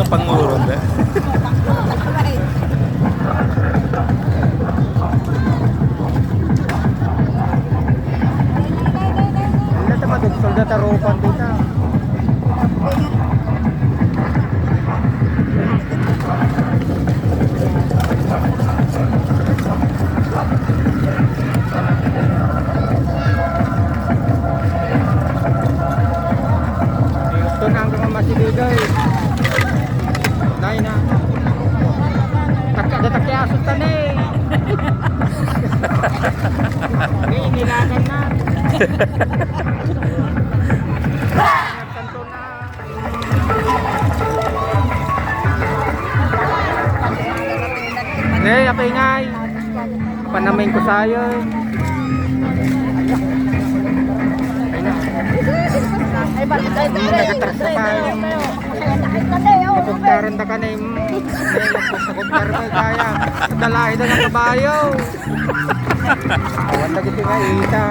Pangurot eh. Wala ta madugtol na tarupan dito. Gusto na ang mga masiligay. Dahil na. Takya-asot ta na eh. May inilagan na. Nagkanto na. Hindi, apay ngay. Panamain ko sa'yo. Ay na. Ay, bakit tayo Nagatras na pa. Napagkaroon na ka na yung napagkaroon na kaya. Dalahi na ng kabayo. Awan na kita nga ita.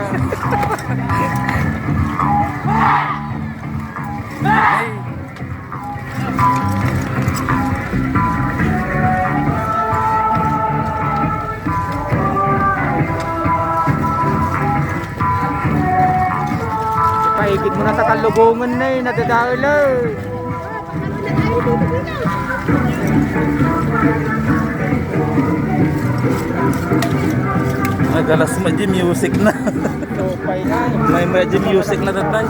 Paigit mo na sa kalubungan na eh, nadadalo. Nagalas medyo music na. Lupay na. May medyo music na tatay.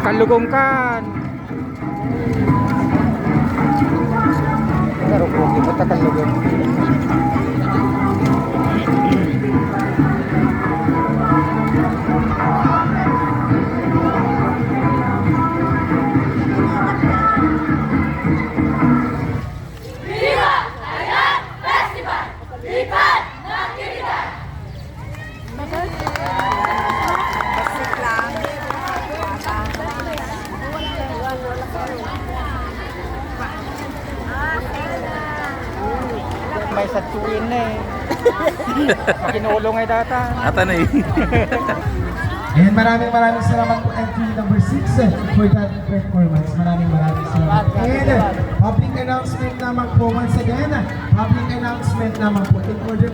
Kalugong kan. Pero kung di mo ta kalugong. May satuin na eh. Kinulong ay data. Ata na eh. And maraming salamat po entry number 6 for that performance. Maraming salamat. And public announcement naman po once again. Public announcement naman po in order